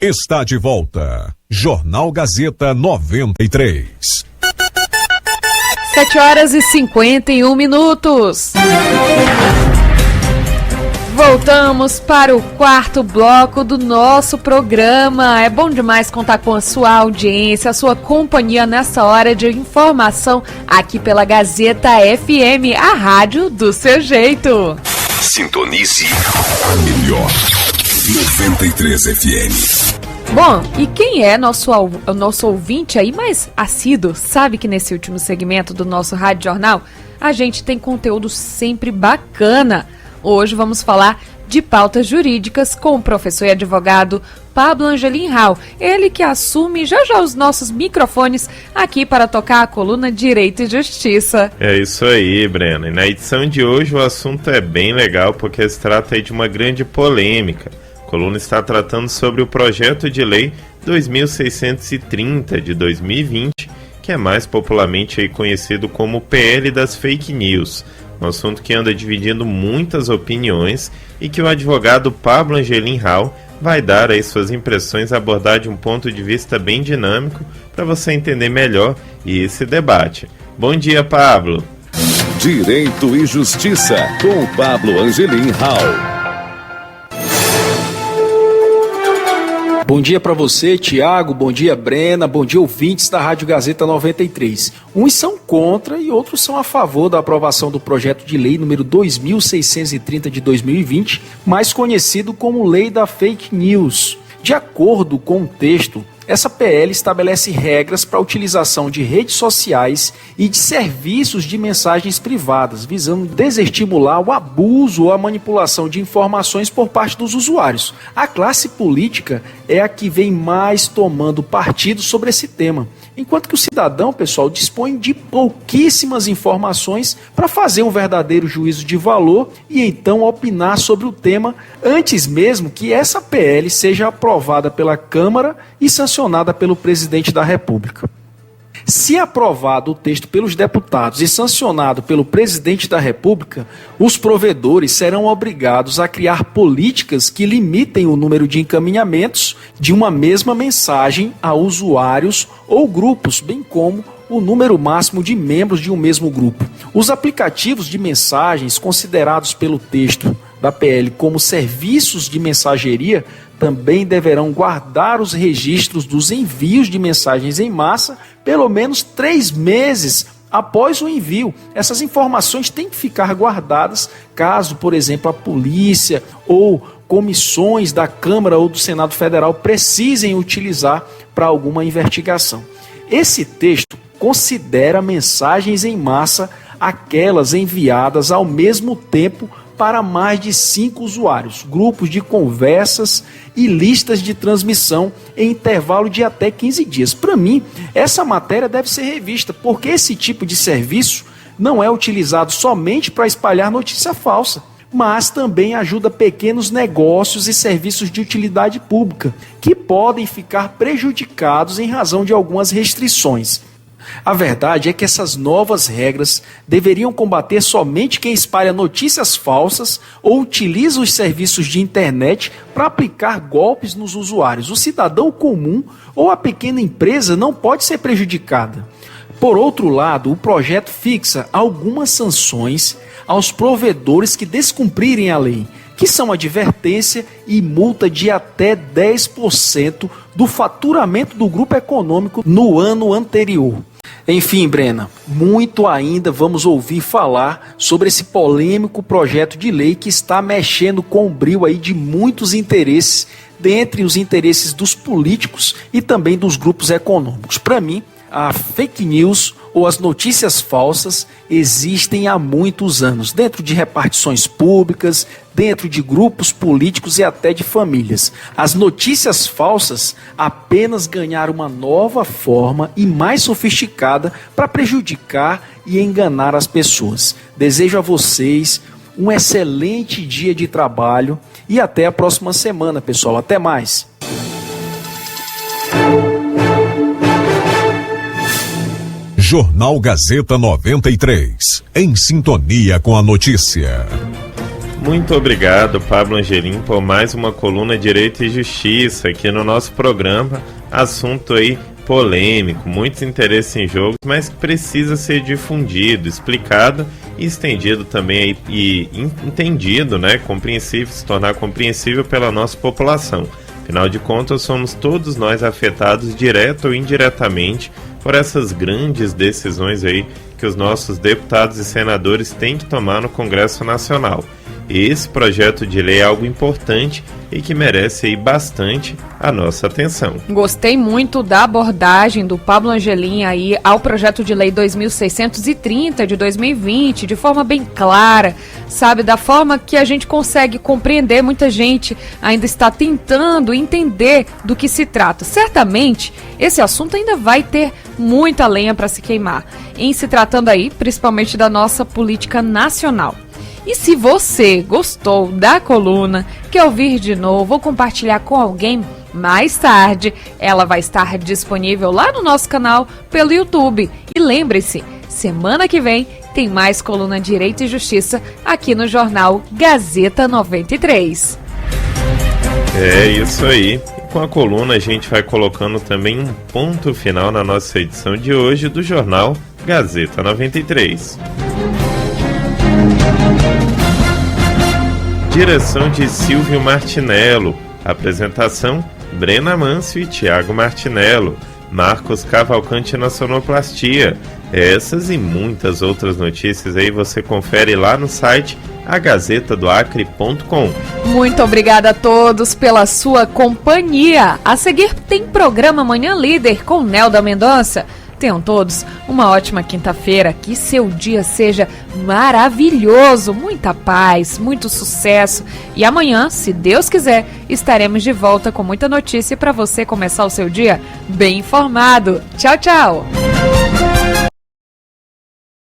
está de volta. Jornal Gazeta 93. 7h51. Voltamos para o quarto bloco do nosso programa. É bom demais contar com a sua audiência, a sua companhia nessa hora de informação aqui pela Gazeta FM, a rádio do seu jeito. Sintonize a melhor 93 FM. Bom, e quem é nosso ouvinte aí mais assíduo, sabe que nesse último segmento do nosso Rádio Jornal, a gente tem conteúdo sempre bacana. Hoje vamos falar de pautas jurídicas com o professor e advogado Pablo Angelim Rau, ele que assume já os nossos microfones aqui para tocar a coluna Direito e Justiça. É isso aí, Breno. E na edição de hoje o assunto é bem legal porque se trata aí de uma grande polêmica. A coluna está tratando sobre o projeto de lei 2630 de 2020, que é mais popularmente aí conhecido como PL das Fake News. Um assunto que anda dividindo muitas opiniões e que o advogado Pablo Angelim Rau vai dar aí suas impressões, abordar de um ponto de vista bem dinâmico para você entender melhor esse debate. Bom dia, Pablo. Direito e Justiça, com Pablo Angelim Rau. Bom dia para você, Tiago, bom dia, Brena, bom dia, ouvintes da Rádio Gazeta 93. Uns são contra e outros são a favor da aprovação do projeto de lei número 2630 de 2020, mais conhecido como Lei da Fake News. De acordo com o texto, essa PL estabelece regras para a utilização de redes sociais e de serviços de mensagens privadas, visando desestimular o abuso ou a manipulação de informações por parte dos usuários. A classe política é a que vem mais tomando partido sobre esse tema, enquanto que o cidadão, pessoal, dispõe de pouquíssimas informações para fazer um verdadeiro juízo de valor e então opinar sobre o tema antes mesmo que essa PL seja aprovada pela Câmara e sancionada pelo presidente da República. Se aprovado o texto pelos deputados e sancionado pelo presidente da República, os provedores serão obrigados a criar políticas que limitem o número de encaminhamentos de uma mesma mensagem a usuários ou grupos, bem como o número máximo de membros de um mesmo grupo. Os aplicativos de mensagens considerados pelo texto da PL como serviços de mensageria também deverão guardar os registros dos envios de mensagens em massa pelo menos 3 meses após o envio. Essas informações têm que ficar guardadas caso, por exemplo, a polícia ou comissões da Câmara ou do Senado Federal precisem utilizar para alguma investigação. Esse texto considera mensagens em massa aquelas enviadas ao mesmo tempo para mais de 5 usuários, grupos de conversas e listas de transmissão em intervalo de até 15 dias. Para mim, essa matéria deve ser revista, porque esse tipo de serviço não é utilizado somente para espalhar notícia falsa, mas também ajuda pequenos negócios e serviços de utilidade pública, que podem ficar prejudicados em razão de algumas restrições. A verdade é que essas novas regras deveriam combater somente quem espalha notícias falsas ou utiliza os serviços de internet para aplicar golpes nos usuários. O cidadão comum ou a pequena empresa não pode ser prejudicada. Por outro lado, o projeto fixa algumas sanções aos provedores que descumprirem a lei, que são advertência e multa de até 10% do faturamento do grupo econômico no ano anterior. Enfim, Brena, muito ainda vamos ouvir falar sobre esse polêmico projeto de lei que está mexendo com o brio aí de muitos interesses, dentre os interesses dos políticos e também dos grupos econômicos. Para mim, a fake news ou as notícias falsas existem há muitos anos, dentro de repartições públicas, dentro de grupos políticos e até de famílias. As notícias falsas apenas ganharam uma nova forma e mais sofisticada para prejudicar e enganar as pessoas. Desejo a vocês um excelente dia de trabalho e até a próxima semana, pessoal. Até mais! Jornal Gazeta 93, em sintonia com a notícia. Muito obrigado, Pablo Angelim, por mais uma coluna Direito e Justiça aqui no nosso programa. Assunto aí polêmico, muitos interesses em jogo, mas que precisa ser difundido, explicado e estendido também aí, e entendido, né, compreensível, se tornar compreensível pela nossa população. Afinal de contas, somos todos nós afetados direto ou indiretamente por essas grandes decisões aí que os nossos deputados e senadores têm que tomar no Congresso Nacional. Esse projeto de lei é algo importante e que merece aí bastante a nossa atenção. Gostei muito da abordagem do Pablo Angelim aí ao projeto de lei 2630 de 2020, de forma bem clara, sabe, da forma que a gente consegue compreender. Muita gente ainda está tentando entender do que se trata. Certamente, esse assunto ainda vai ter muita lenha para se queimar, em se tratando aí, principalmente da nossa política nacional. E se você gostou da coluna, quer ouvir de novo ou compartilhar com alguém, mais tarde ela vai estar disponível lá no nosso canal pelo YouTube. E lembre-se, semana que vem tem mais coluna Direito e Justiça aqui no Jornal Gazeta 93. É isso aí. E com a coluna a gente vai colocando também um ponto final na nossa edição de hoje do Jornal Gazeta 93. Direção de Silvio Martinello. Apresentação: Brena Mâncio e Tiago Martinello. Marcos Cavalcante na sonoplastia. Essas e muitas outras notícias aí você confere lá no site agazetadoacre.com. Muito obrigada a todos pela sua companhia. A seguir tem programa Manhã Líder com Nelda Mendonça. Tenham todos uma ótima quinta-feira, que seu dia seja maravilhoso, muita paz, muito sucesso. E amanhã, se Deus quiser, estaremos de volta com muita notícia para você começar o seu dia bem informado. Tchau, tchau!